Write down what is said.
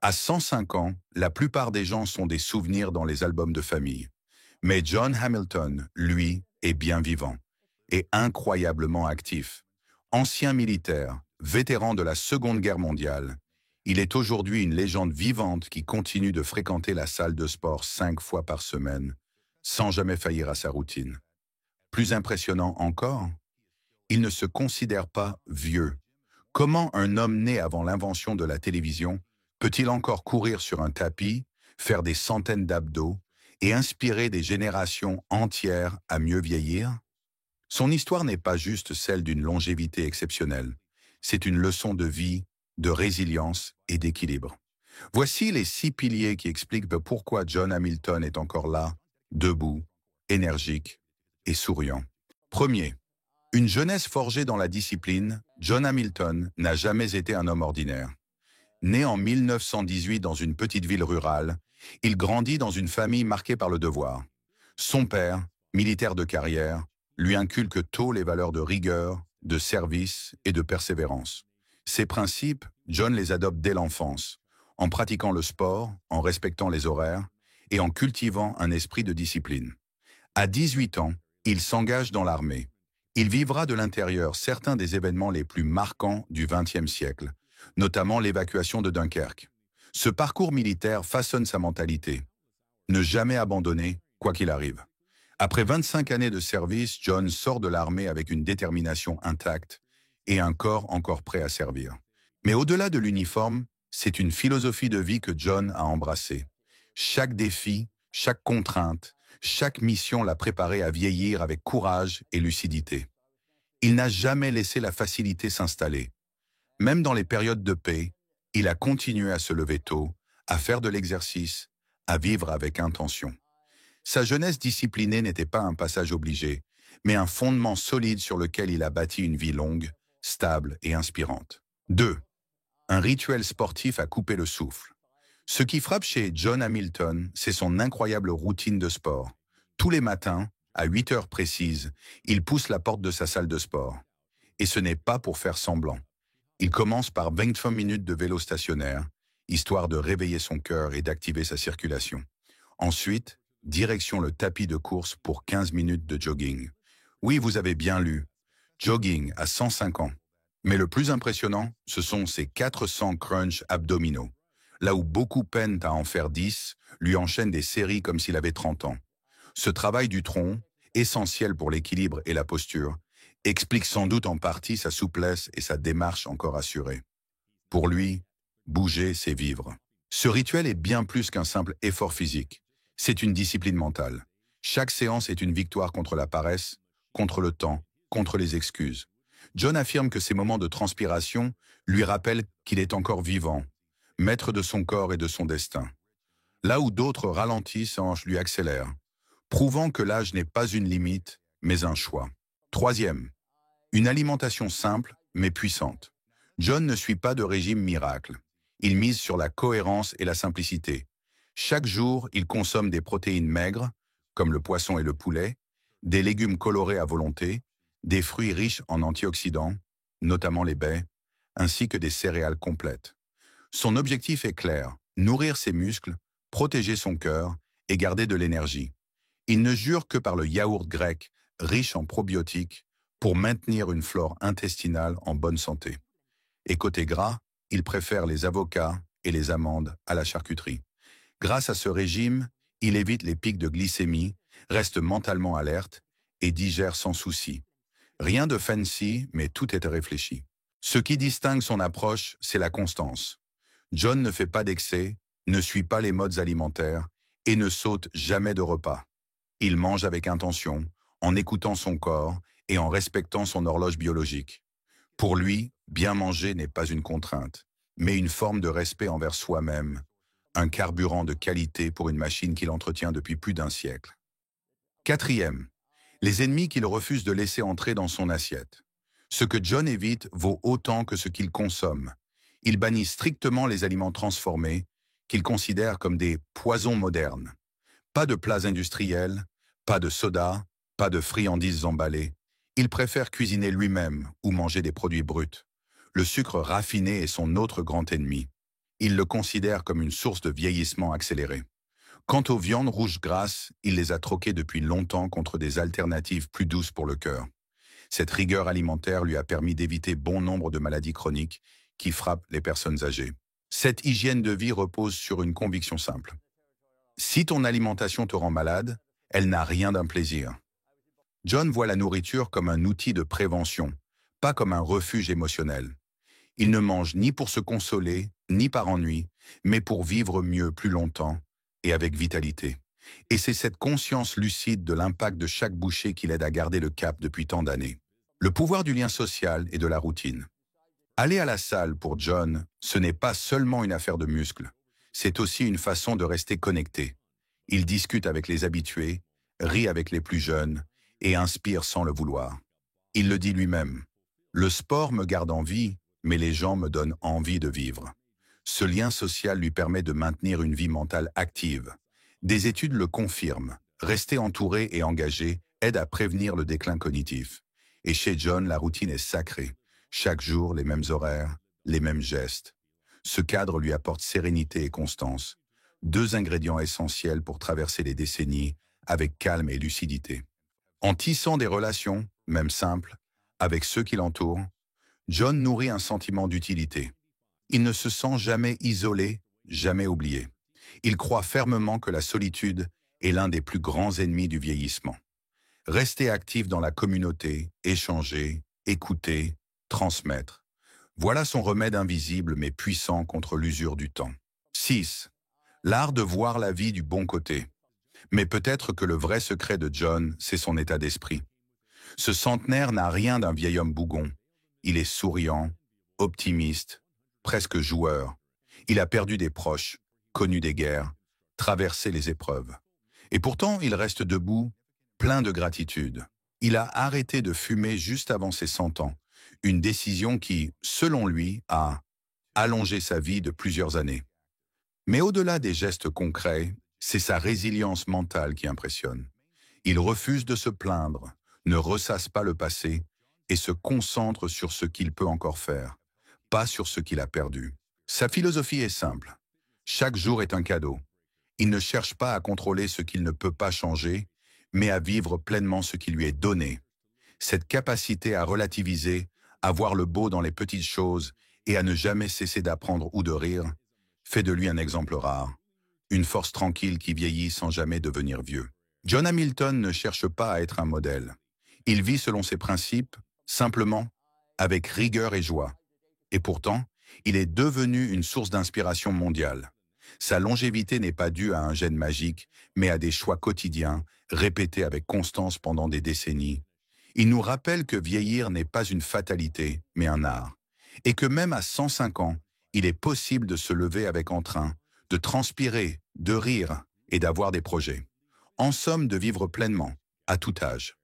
À 105 ans, la plupart des gens sont des souvenirs dans les albums de famille. Mais John Hamilton, lui, est bien vivant et incroyablement actif. Ancien militaire, vétéran de la Seconde Guerre mondiale, il est aujourd'hui une légende vivante qui continue de fréquenter la salle de sport 5 fois par semaine, sans jamais faillir à sa routine. Plus impressionnant encore, il ne se considère pas vieux. Comment un homme né avant l'invention de la télévision peut-il encore courir sur un tapis, faire des centaines d'abdos et inspirer des générations entières à mieux vieillir? Son histoire n'est pas juste celle d'une longévité exceptionnelle. C'est une leçon de vie, de résilience et d'équilibre. Voici les 6 piliers qui expliquent pourquoi John Hamilton est encore là, debout, énergique et souriant. Premier, une jeunesse forgée dans la discipline, John Hamilton n'a jamais été un homme ordinaire. Né en 1918 dans une petite ville rurale, il grandit dans une famille marquée par le devoir. Son père, militaire de carrière, lui inculque tôt les valeurs de rigueur, de service et de persévérance. Ces principes, John les adopte dès l'enfance, en pratiquant le sport, en respectant les horaires et en cultivant un esprit de discipline. À 18 ans, il s'engage dans l'armée. Il vivra de l'intérieur certains des événements les plus marquants du XXe siècle, notamment l'évacuation de Dunkerque. Ce parcours militaire façonne sa mentalité. Ne jamais abandonner, quoi qu'il arrive. Après 25 années de service, John sort de l'armée avec une détermination intacte et un corps encore prêt à servir. Mais au-delà de l'uniforme, c'est une philosophie de vie que John a embrassée. Chaque défi, chaque contrainte, chaque mission l'a préparé à vieillir avec courage et lucidité. Il n'a jamais laissé la facilité s'installer. Même dans les périodes de paix, il a continué à se lever tôt, à faire de l'exercice, à vivre avec intention. Sa jeunesse disciplinée n'était pas un passage obligé, mais un fondement solide sur lequel il a bâti une vie longue, stable et inspirante. 2. Un rituel sportif à couper le souffle. Ce qui frappe chez John Hamilton, c'est son incroyable routine de sport. Tous les matins, à 8 heures précises, il pousse la porte de sa salle de sport. Et ce n'est pas pour faire semblant. Il commence par 25 minutes de vélo stationnaire, histoire de réveiller son cœur et d'activer sa circulation. Ensuite, direction le tapis de course pour 15 minutes de jogging. Oui, vous avez bien lu, jogging à 105 ans. Mais le plus impressionnant, ce sont ses 400 crunchs abdominaux. Là où beaucoup peinent à en faire 10, lui enchaîne des séries comme s'il avait 30 ans. Ce travail du tronc, essentiel pour l'équilibre et la posture, explique sans doute en partie sa souplesse et sa démarche encore assurée. Pour lui, bouger, c'est vivre. Ce rituel est bien plus qu'un simple effort physique. C'est une discipline mentale. Chaque séance est une victoire contre la paresse, contre le temps, contre les excuses. John affirme que ces moments de transpiration lui rappellent qu'il est encore vivant, maître de son corps et de son destin. Là où d'autres ralentissent, lui accélère, prouvant que l'âge n'est pas une limite, mais un choix. Troisième, une alimentation simple, mais puissante. John ne suit pas de régime miracle. Il mise sur la cohérence et la simplicité. Chaque jour, il consomme des protéines maigres, comme le poisson et le poulet, des légumes colorés à volonté, des fruits riches en antioxydants, notamment les baies, ainsi que des céréales complètes. Son objectif est clair, nourrir ses muscles, protéger son cœur et garder de l'énergie. Il ne jure que par le yaourt grec, riche en probiotiques, pour maintenir une flore intestinale en bonne santé. Et côté gras, il préfère les avocats et les amandes à la charcuterie. Grâce à ce régime, il évite les pics de glycémie, reste mentalement alerte et digère sans souci. Rien de fancy, mais tout est réfléchi. Ce qui distingue son approche, c'est la constance. John ne fait pas d'excès, ne suit pas les modes alimentaires et ne saute jamais de repas. Il mange avec intention, en écoutant son corps et en respectant son horloge biologique. Pour lui, bien manger n'est pas une contrainte, mais une forme de respect envers soi-même, un carburant de qualité pour une machine qu'il entretient depuis plus d'un siècle. Quatrième, les ennemis qu'il refuse de laisser entrer dans son assiette. Ce que John évite vaut autant que ce qu'il consomme. Il bannit strictement les aliments transformés, qu'il considère comme des poisons modernes. Pas de plats industriels, pas de soda, pas de friandises emballées. Il préfère cuisiner lui-même ou manger des produits bruts. Le sucre raffiné est son autre grand ennemi. Il le considère comme une source de vieillissement accéléré. Quant aux viandes rouges grasses, il les a troquées depuis longtemps contre des alternatives plus douces pour le cœur. Cette rigueur alimentaire lui a permis d'éviter bon nombre de maladies chroniques qui frappent les personnes âgées. Cette hygiène de vie repose sur une conviction simple. Si ton alimentation te rend malade, elle n'a rien d'un plaisir. John voit la nourriture comme un outil de prévention, pas comme un refuge émotionnel. Il ne mange ni pour se consoler, ni par ennui, mais pour vivre mieux plus longtemps et avec vitalité. Et c'est cette conscience lucide de l'impact de chaque bouchée qui l'aide à garder le cap depuis tant d'années. Le pouvoir du lien social et de la routine. Aller à la salle pour John, ce n'est pas seulement une affaire de muscles, c'est aussi une façon de rester connecté. Il discute avec les habitués, rit avec les plus jeunes et inspire sans le vouloir. Il le dit lui-même. Le sport me garde en vie, mais les gens me donnent envie de vivre. Ce lien social lui permet de maintenir une vie mentale active. Des études le confirment. Rester entouré et engagé aide à prévenir le déclin cognitif. Et chez John, la routine est sacrée. Chaque jour, les mêmes horaires, les mêmes gestes. Ce cadre lui apporte sérénité et constance. Deux ingrédients essentiels pour traverser les décennies avec calme et lucidité. En tissant des relations, même simples, avec ceux qui l'entourent, John nourrit un sentiment d'utilité. Il ne se sent jamais isolé, jamais oublié. Il croit fermement que la solitude est l'un des plus grands ennemis du vieillissement. Rester actif dans la communauté, échanger, écouter, transmettre. Voilà son remède invisible mais puissant contre l'usure du temps. 6. L'art de voir la vie du bon côté. Mais peut-être que le vrai secret de John, c'est son état d'esprit. Ce centenaire n'a rien d'un vieil homme bougon. Il est souriant, optimiste, presque joueur. Il a perdu des proches, connu des guerres, traversé les épreuves. Et pourtant, il reste debout, plein de gratitude. Il a arrêté de fumer juste avant ses 100 ans, une décision qui, selon lui, a allongé sa vie de plusieurs années. Mais au-delà des gestes concrets, c'est sa résilience mentale qui impressionne. Il refuse de se plaindre, ne ressasse pas le passé et se concentre sur ce qu'il peut encore faire, pas sur ce qu'il a perdu. Sa philosophie est simple. Chaque jour est un cadeau. Il ne cherche pas à contrôler ce qu'il ne peut pas changer, mais à vivre pleinement ce qui lui est donné. Cette capacité à relativiser, à voir le beau dans les petites choses et à ne jamais cesser d'apprendre ou de rire, fait de lui un exemple rare. Une force tranquille qui vieillit sans jamais devenir vieux. John Hamilton ne cherche pas à être un modèle. Il vit selon ses principes, simplement, avec rigueur et joie. Et pourtant, il est devenu une source d'inspiration mondiale. Sa longévité n'est pas due à un gène magique, mais à des choix quotidiens, répétés avec constance pendant des décennies. Il nous rappelle que vieillir n'est pas une fatalité, mais un art. Et que même à 105 ans, il est possible de se lever avec entrain, de transpirer, de rire et d'avoir des projets. En somme, de vivre pleinement, à tout âge.